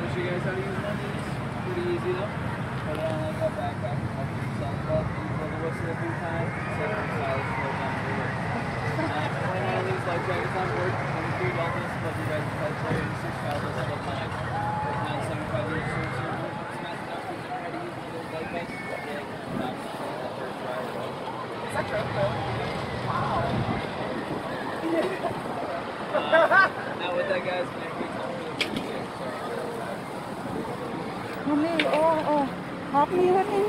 want to show you guys how to use one of these. Pretty easy though. Put it on like a backpack, up to yourself up, you blow the whistle a few times, set it aside, slow down the way. When one of these life jackets on board, when you feel all this, but you guys can try to play 6 miles at a time. Right now, 75 years old, so it's not enough to try to use those life vests. Yeah, stop that first ride. Is that true? Wow. Now with that, guys, can I Mommy, oh, help me with me.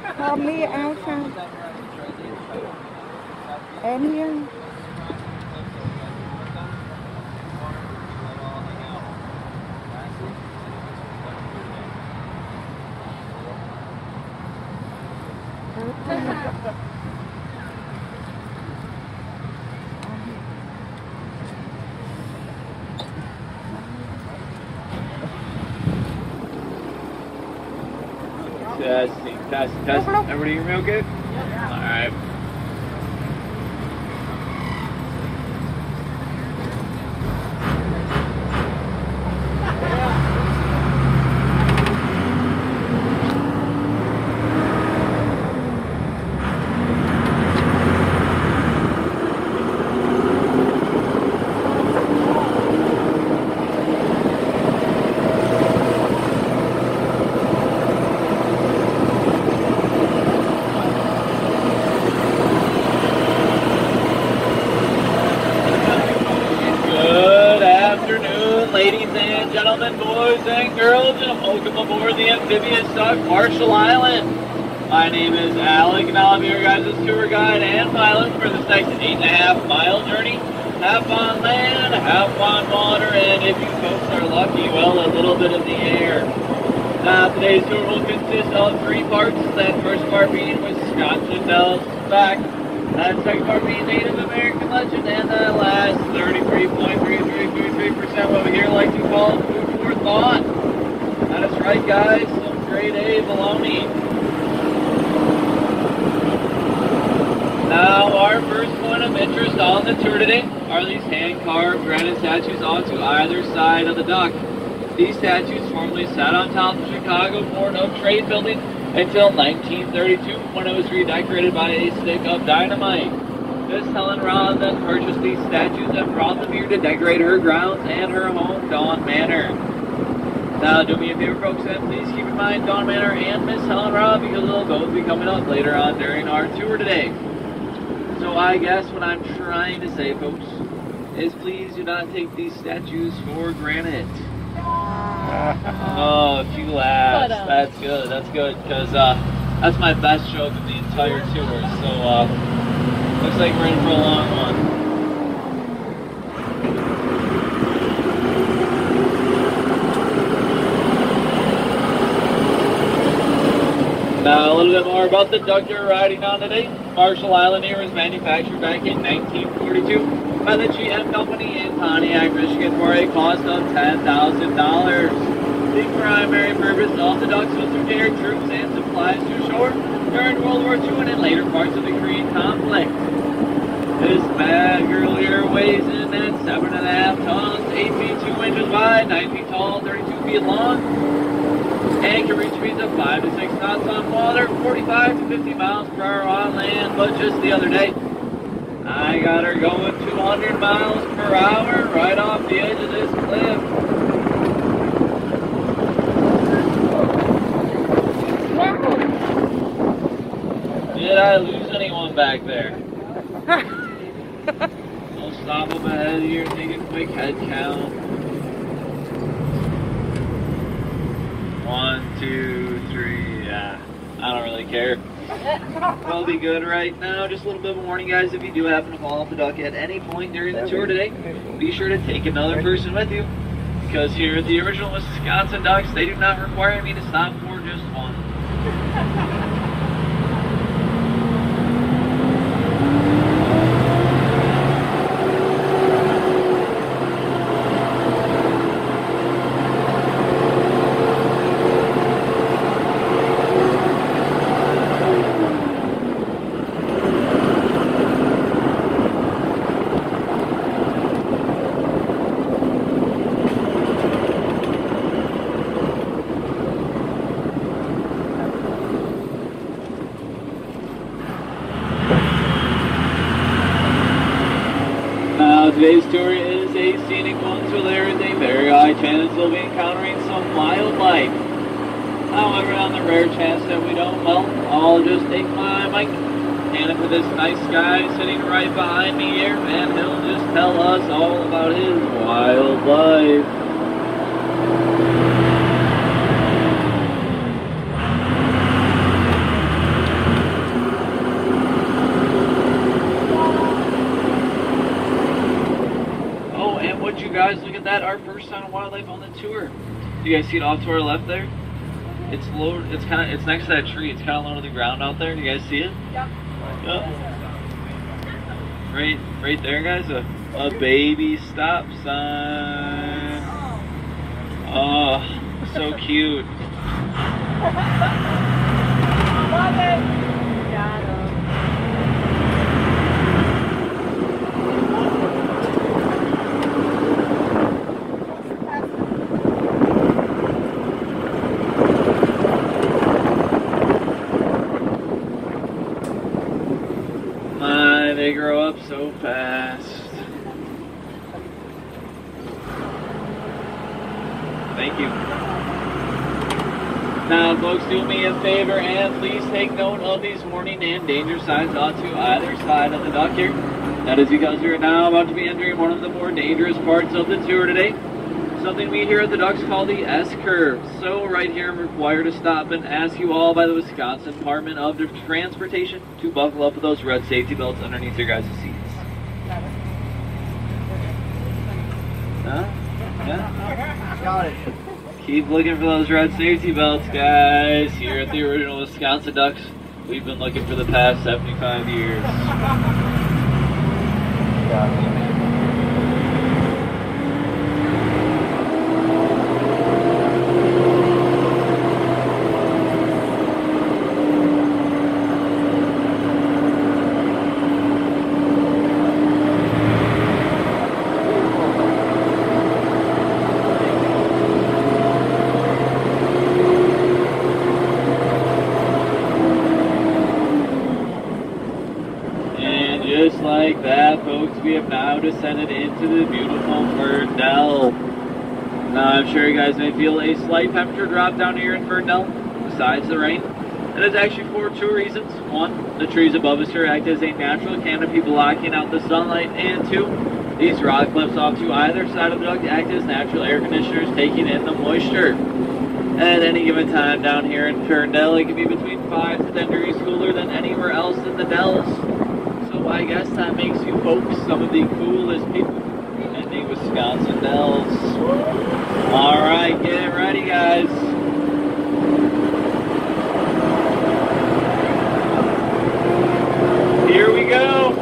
Help me outside. And here. Test. Everybody hear me okay? Yeah. All right. Ladies and gentlemen, boys and girls, and welcome aboard the amphibious tug Marshall Island. My name is Alec, and I'll be your guys' tour guide and pilot for this next 8.5-mile journey. Half on land, half on water, and if you folks are lucky, well, a little bit of the air. Now, today's tour will consist of 3 parts. That first part being Wisconsin Dells back. That second part being Native American legend, and that last 33.3333% what we here like to call food for thought. That is right, guys, some grade A baloney. Now, our first point of interest on the tour today are these hand-carved granite statues onto either side of the dock. These statues formerly sat on top of the Chicago Board of Trade building until 1932, when it was redecorated by a stick of dynamite. Miss Helen Robb then purchased these statues and brought them here to decorate her grounds and her home, Dawn Manor. Now, do me a favor, folks, and please keep in mind Dawn Manor and Miss Helen Robb, because they'll both be coming up later on during our tour today. So I guess what I'm trying to say, folks, is please do not take these statues for granted. Oh, a few laughs. That's good, because that's my best joke of the entire tour. So, looks like we're in for a long one. Now, a little bit more about the duck you're riding on today. Marshall Island here was manufactured back in 1942 by the GM Company in Pontiac, Michigan for a cost of $10,000. The primary purpose of the ducks was to carry troops and supplies to shore during World War II and in later parts of the Korean conflict. This bad girl here weighs in at 7.5 tons, 8 feet 2 inches wide, 9 feet tall, 32 feet long, and can reach speeds of 5 to 6 knots on water, 45 to 50 miles per hour on land. But just the other day, I got her going 200 miles per hour right off the edge of this cliff. Did I lose anyone back there? I'll stop up ahead here and take a quick head count. 1, 2, 3, yeah. I don't really care. We'll be good right now. Just a little bit of a warning, guys. If you do happen to fall off the dock at any point during the tour today, be sure to take another person with you. Because here at the original Wisconsin docks, they do not require me to stop for just one. scenic one, so there is a very high chance we'll be encountering some wildlife. However, on the rare chance that we don't, well, I'll just take my mic, hand it to this nice guy sitting right behind me here, and he'll just tell us all about his wildlife. Oh, and would you guys look at that? Our first sign of wildlife on the tour. Do you guys see it off to our left there? It's low. It's next to that tree. It's kind of low to the ground out there. Do you guys see it? Yep. Yep. Right there, guys. A baby stop sign. Oh, so cute. Love it. Got him. They grow up so fast. Thank you. Now, folks, do me a favor and please take note of these warning and danger signs onto either side of the dock here. That is because we are now about to be entering one of the more dangerous parts of the tour today. Something we here at the docks call the S-curve. So right here I'm required to stop and ask you all by the Wisconsin Department of Transportation to buckle up with those red safety belts underneath your guys' seats. Huh? Yeah? Got it. Keep looking for those red safety belts, guys. Here at the original Wisconsin Ducks, we've been looking for the past 75 years. Got it. Just like that, folks, we have now descended into the beautiful Ferndale. Now, I'm sure you guys may feel a slight temperature drop down here in Ferndale, besides the rain. And it's actually for two reasons. One, the trees above us here act as a natural canopy blocking out the sunlight. And two, these rock cliffs off to either side of the duct act as natural air conditioners taking in the moisture. At any given time down here in Ferndale, it can be between 5 to 10 degrees cooler than anywhere else in the Dells. So I guess that makes you folks some of the coolest people in the Wisconsin Dells. Alright, get ready, guys. Here we go.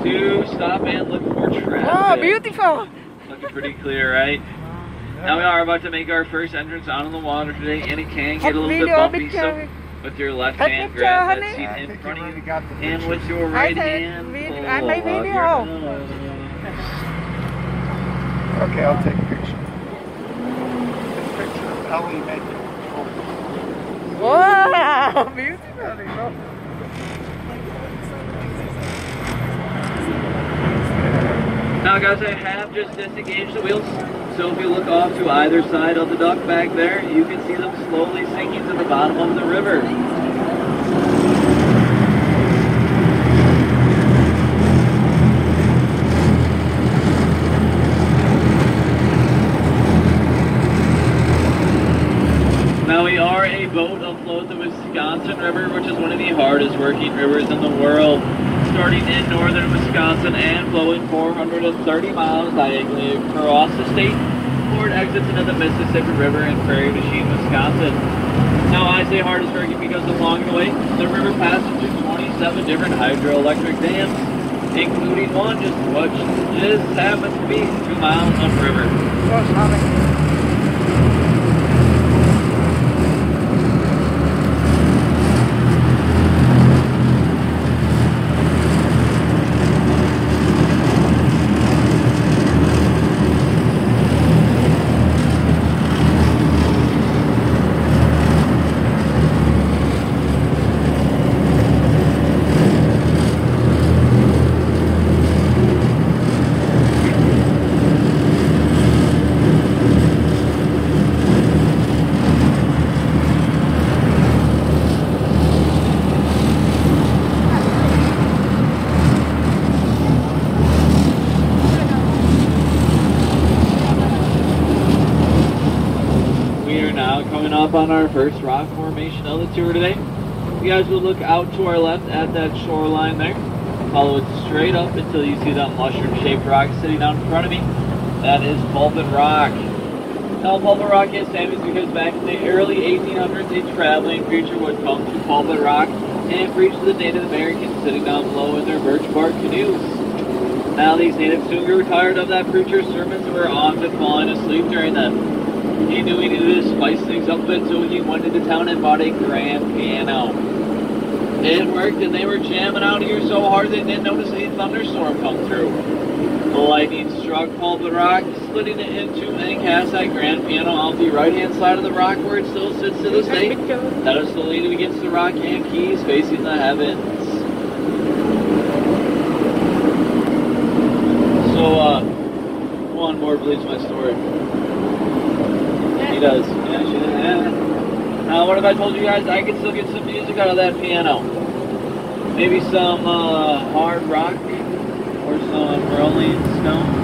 To stop and look for traffic. Oh, beautiful. Looking pretty clear, right? Now we are about to make our first entrance out on the water today, and it can get a little bit bumpy, so with your left hand grab that seat in front of you, and with your right hand pull out your nose. Okay, I'll take a picture. Picture of Ellie making. Wow, beautiful. Now guys, I have just disengaged the wheels, so if you look off to either side of the dock back there, you can see them slowly sinking to the bottom of the river. Now we are a boat afloat the Wisconsin River, which is one of the hardest working rivers in the world. Starting in northern Wisconsin and flowing 430 miles diagonally across the state before it exits into the Mississippi River in Prairie du Chien, Wisconsin. Now I say hardest working because along the way, the river passes through 27 different hydroelectric dams, including one which just happens to be 2 miles upriver. up on our first rock formation of the tour today. You guys will look out to our left at that shoreline there. Follow it straight up until you see that mushroom-shaped rock sitting down in front of me. That is Pulpit Rock. Now, Pulpit Rock is famous because back in the early 1800s, a traveling preacher would come to Pulpit Rock and preach to the Native Americans sitting down below in their birch bark canoes. Now, these natives soon grew tired of that preacher's sermons and were often falling asleep during them. He knew he needed to spice things up a bit, so he went into town and bought a grand piano. It worked, and they were jamming out here so hard they didn't notice a thunderstorm come through. The lightning struck Pulpit Rock, splitting it into and cast that grand piano off the right-hand side of the rock where it still sits to this day. That is still leaning against the rock and keys facing the heavens. So, who on board believes my story? He does. Yeah, she does. Yeah. What if I told you guys I could still get some music out of that piano? Maybe some hard rock or some Rolling Stone?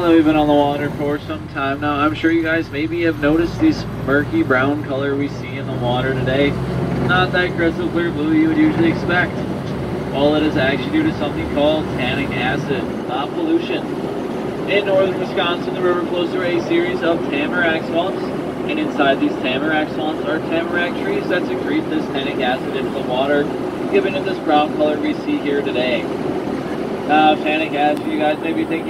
We've been on the water for some time now. I'm sure you guys maybe have noticed this murky brown color we see in the water today. Not that crystal clear blue you would usually expect. Well, it is actually due to something called tannic acid, not pollution. In northern Wisconsin, the river flows through a series of tamarack swamps, and inside these tamarack swamps are tamarack trees that secrete this tannic acid into the water, giving it this brown color we see here today. Now, tannic acid, you guys may be thinking